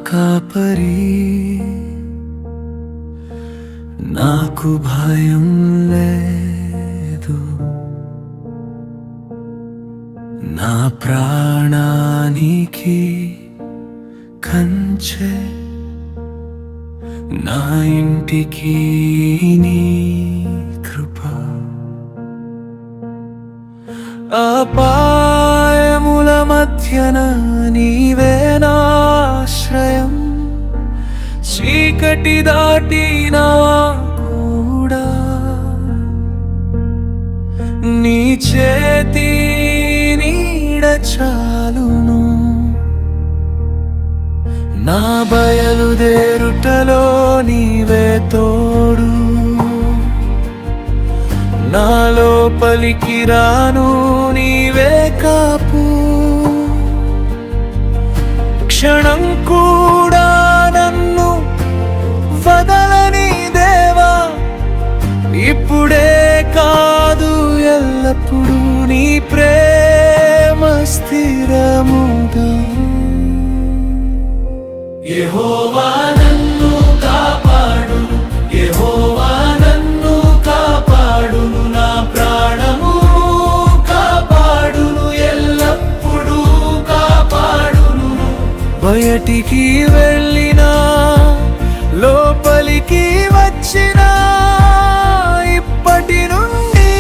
కాపరి నాకు భయం లేదు, నా ప్రాణానికి కంచె, నా ఇంటికి నీ కృప. అపాయముల మధ్యన నీవే నాశ్రయం, చీకటి దాటినా కూడా నీ చేతి నీడ చాలును. నా బయలుదేరుటలో నీవే తోడు, నా లోపలికి రాను నీవే కాపు. క్షణం కూడా నన్ను వదలని దేవా, ఇప్పుడే కాదు ఎల్లప్పుడూ నీ ప్రేమ స్థిరముగా. యెహోవా నన్ను కాపాడును, యెహోవా నన్ను కాపాడును, నా ప్రాణము కాపాడును, ఎల్లప్పుడూ కాపాడును. బయటికి వెళ్ళినా లోపలికి వచ్చినా ఇప్పటి నుండి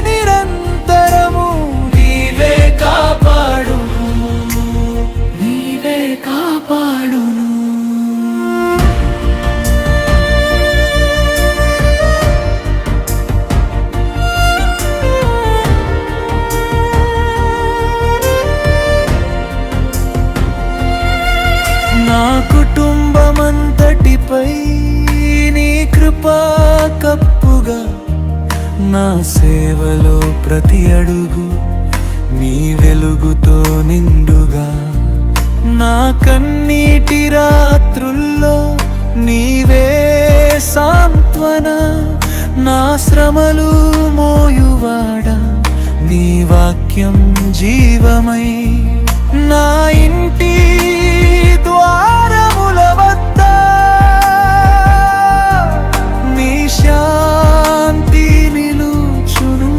నిరంతరము నీవే కాపాడును, నీవే కాపాడును. నా కుటుంబమంతటిపై నీ కృపా కప్పుగా, నా సేవలో ప్రతి అడుగు నీ వెలుగుతో నిండుగా. నా కన్నీటి రాత్రుల్లో నీవే సాంత్వన, నా శ్రమలు మోయువాడా నీ వాక్యం జీవమై. నా ఇంటి ద్వారముల వద్ద నీ శాంతి నిలుచును.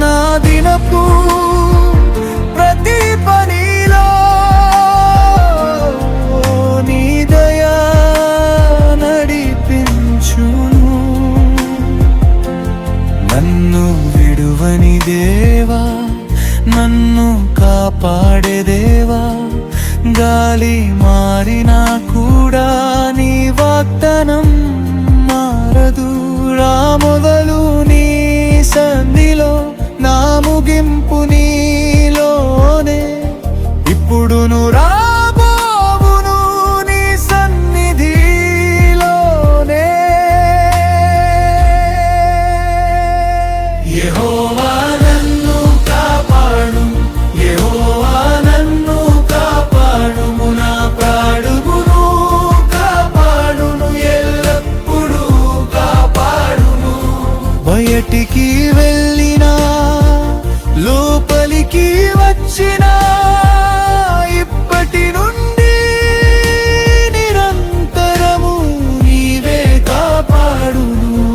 నా దినపు ప్రతి పనిలో నీ దయా నడిపించును. నన్ను విడువని దేవా, నన్ను కాపాడే దేవా, గాలి మారినా కూడా నీ వాగ్దానం మారదు. రా మొదలు నీ సంధిలో, నా ముగింపు నీలోనే. ఇప్పుడును రాబోవును నీ సన్నిధిలోనే. యెహోవా నన్ను కాపాడు, యెహోవా నన్ను కాపాడుము, నా ప్రాణమును కాపాడును, ఎల్లప్పుడూ కాపాడును. బయటికి వెళ్ళినా లోపలికి వచ్చినా ఇప్పటి నుండి నిరంతరము నీవే కాపాడును,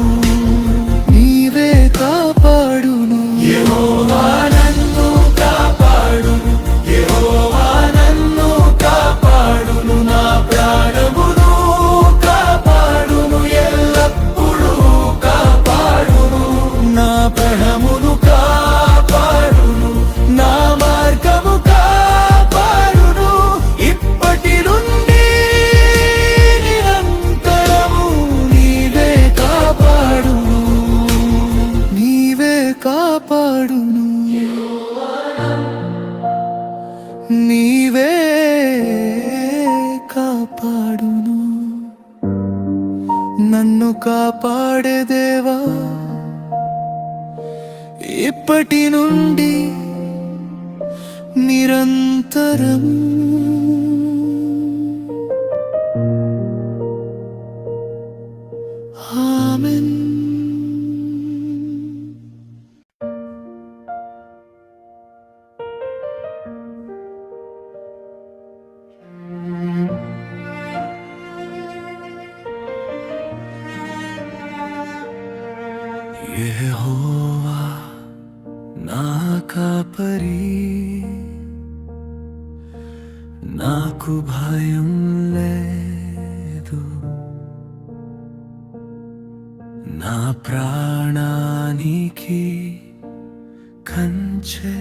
నీవే కాపాడును. యెహోవా నన్ను కాపాడును, యెహోవా నన్ను కాపాడును, నా ప్రాణమును కాపాడును, ఎల్లప్పుడూ కాపాడును. నా ప్రాణమును కాపాడును, నా మార్గము కాపాడును, ఇప్పటి నుండి నిరంతరము నీవే కాపాడును, నీవే కాపాడును. నీవే కాపాడును. నన్ను కాపాడే దేవా, ఇప్పటి నుండి నిరంతరం. ఆమేన్. కాపరి, నాకు భయం లేదు. నా ప్రాణానికి కంచె,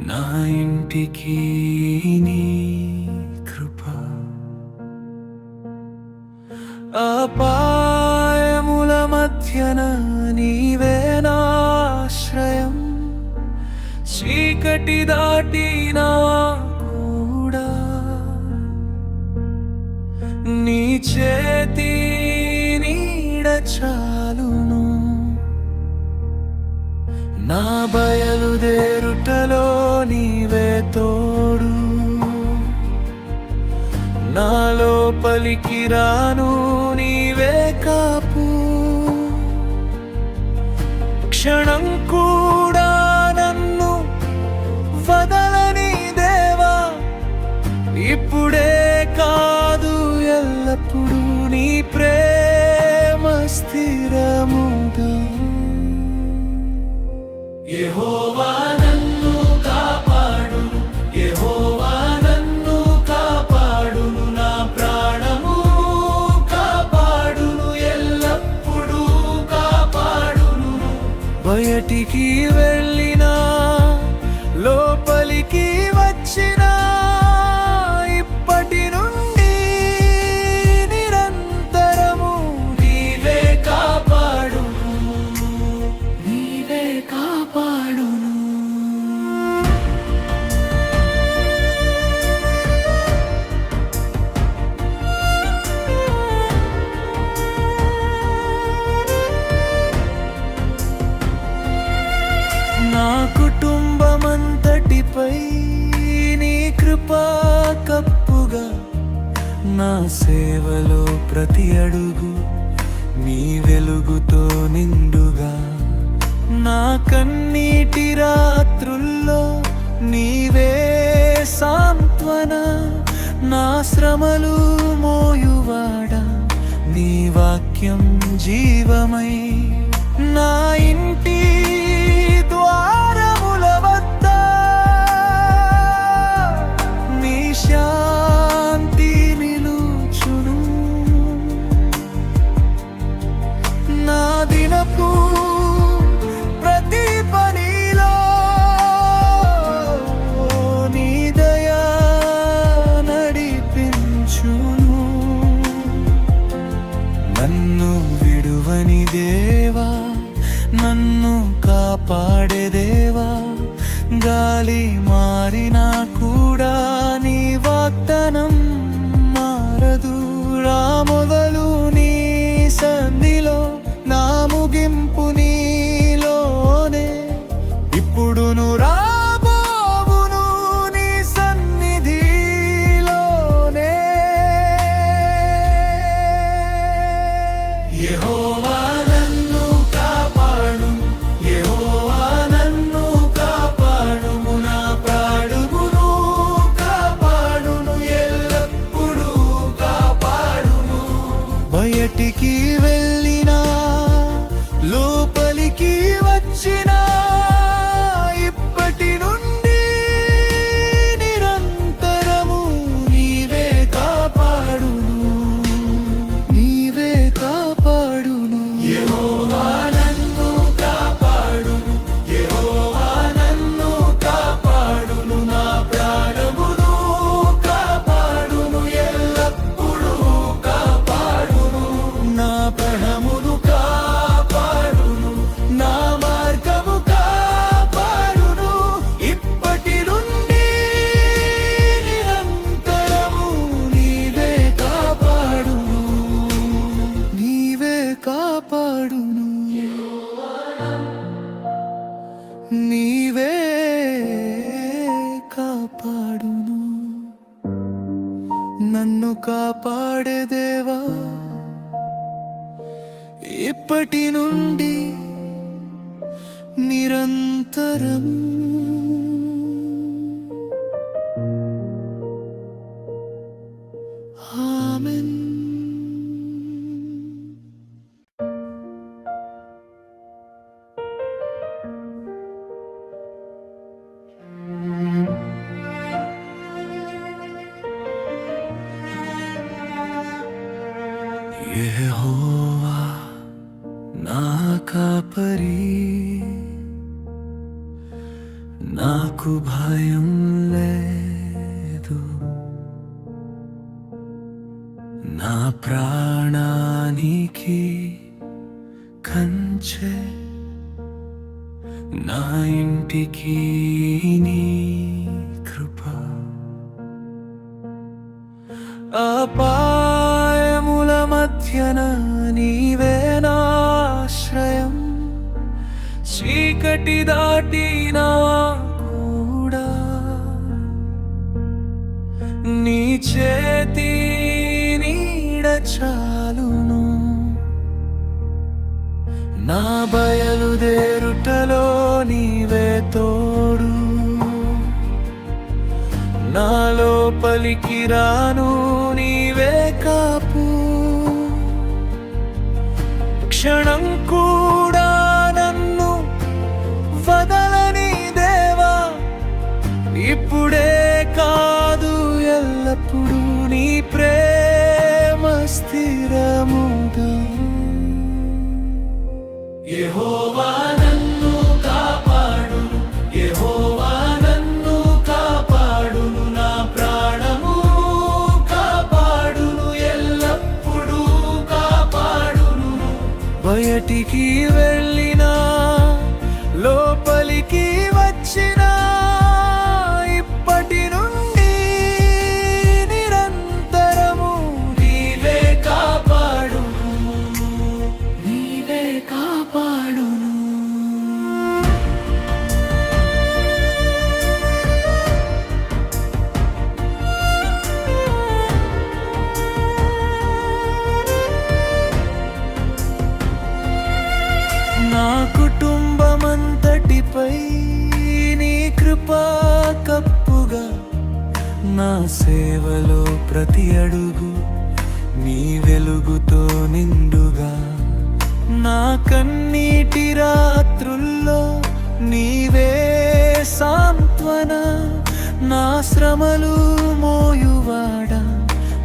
నా ఇంటికి నీ కృప. అపాయముల మధ్యన నీవే నాశ్రయం, చీకటి దాటినా కూడా నీ చేతి నీడ చాలును. నా బయలుదేరుటలో నీవే తోడు, నా లోపలికి రాను నీవే కాపు. క్షణం కూడా నన్ను వదలని దేవా, ఇప్పుడే కాదు ఎల్లప్పుడూ నీ ప్రేమ స్థిరముగా. యెహోవా నన్ను కాపాడును, యెహోవా నన్ను కాపాడును, నా ప్రాణము కాపాడును, ఎల్లప్పుడూ కాపాడును. బయటికి వెళ్ళినా లోపలికి వచ్చినా ఇప్పటి నుండి నిరంతరము నీవే కాపాడును, నీవే కాపాడును. నా కుటుంబమంతటిపై నీ కృపా కప్పుగా, నా సేవలో ప్రతి అడుగు నీ వెలుగుతో నిండుగా. నా కన్నీటి రాత్రుల్లో నీవే సాంత్వన, నా శ్రమలు మోయువాడా నీ వాక్యం జీవమై. నా ఇంటి ద్వారముల వద్ద నీ శాంతి నిలుచును. నా దినపు ప్రతి పనిలో నీ దయా నడిపించును. నన్ను విడువని దేవా, నన్ను కాపాడే దేవా, గాలి మారినా కూడా నీ వాగ్దానం మారదు. రా మొదలు నీ సంధిలో, నా ముగింపు నీలోనే. ఇప్పుడును రాబోవును నీ సన్నిధిలోనే. యెహోవా నన్ను కాపాడు, యెహోవా నన్ను కాపాడుము, నా ప్రాణమును కాపాడును, ఎల్లప్పుడూ కాపాడును. బయటికి వెళ్ళినా లోపలికి వచ్చినా ఇప్పటి నుండి నిరంతరము నీవే కాపాడును, నీవే కాపాడును. యెహోవా నన్ను కాపాడును, యెహోవా నన్ను కాపాడును, నా ప్రాణమును కాపాడును, ఎల్లప్పుడూ కాపాడును. నా ప్రాణమును కాపాడును, నా మార్గము కాపాడును, ఇప్పటి నుండి నిరంతరము నీవే కాపాడును, నీవే కాపాడును. నీవే కాపాడును. నన్ను కాపాడే దేవా, ఇప్పటి నుండి నిరంతరం. ఆమేన్. నాకు భయం లేదు, నా ప్రాణానికి కంచె, నా ఇంటికి నీ కృప. అపాయముల మధ్యన నీవే నా ఆశ్రయం, చీకటి దాటినా కూడా నీ చేతి నీడ చాలును. నా బయలుదేరుటలో నీవే తోడు, నా లోపలికి రాను నీవే కాపు. క్షణం కూడా నన్ను వదలని దేవా, ఇప్పుడే కాదు ఎల్లప్పుడూ నీ ప్రేమ స్థిరముగా. యెహోవా నన్ను కాపాడును, యెహోవా నన్ను కాపాడును, నా ప్రాణము కాపాడును, ఎల్లప్పుడూ కాపాడును. బయటికి వెళ్ళినా లోపలికి వచ్చినా ఇప్పటి నుండి నిరంతరము నీవే కాపాడును, నీవే కాపాడును. నా కుటుంబమంతటిపై నీ కృపా కప్పుగా, నా సేవలో ప్రతి అడుగు నీ వెలుగుతో నిండుగా. నా కన్నీటి రాత్రుల్లో నీవే సాంత్వన, నా శ్రమలు మోయువాడా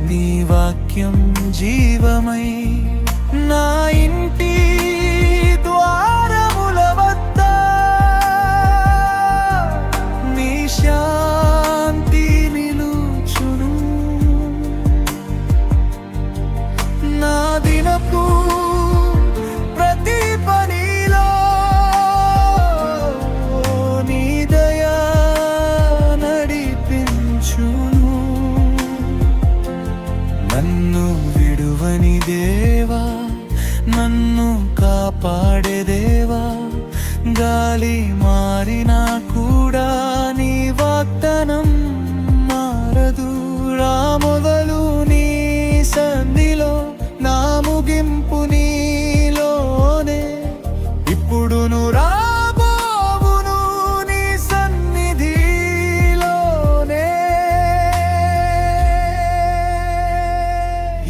నీ వాక్యం జీవమై. నా ఇంటి ద్వారముల వద్ద నీ శాంతి నిలుచును. నా దినపు ప్రతి పనిలో నీ దయా నడిపించును. నన్ను విడువని దేవా, నన్ను కాపాడే దేవా, గాలి మారినా కూడా నీ వాగ్దానం మారదు. రా మొదలు నీ సంధిలో, నా ముగింపు నీలోనే. ఇప్పుడును రాబోవును నీ సన్నిధిలోనే.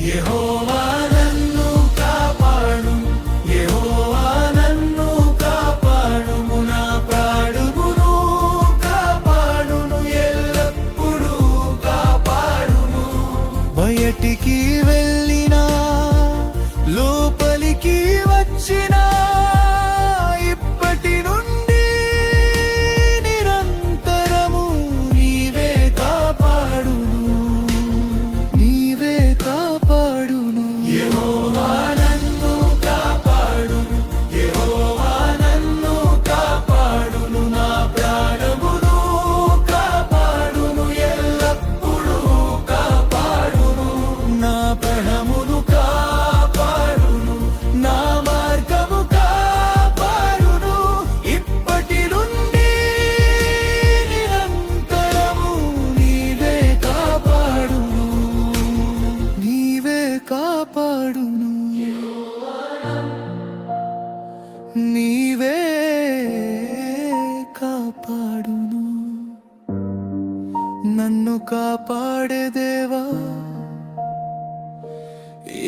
యెహోవా నన్ను కాపాడు, యెహోవా నన్ను కాపాడుము, నా ప్రాణమును కాపాడును, ఎల్లప్పుడూ కాపాడును. బయటికి వెళ్ళినా లోపలికి వచ్చినా ఇప్పటి నుండి నిరంతరము నీవే కాపాడును, నీవే కాపాడును. యెహోవా నన్ను కాపాడును, యెహోవా నన్ను కాపాడును, నా ప్రాణమును కాపాడును, ఎల్లప్పుడూ కాపాడును. నా ప్రాణమును కాపాడును, నా మార్గము కాపాడును, ఇప్పటి నుండి నిరంతరము నీవే కాపాడును, నీవే కాపాడును. నీవే కాపాడును. నన్ను కాపాడే దేవా,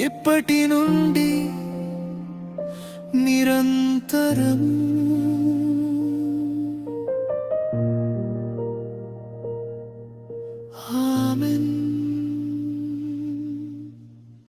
ఇప్పటి నుండి నిరంతరం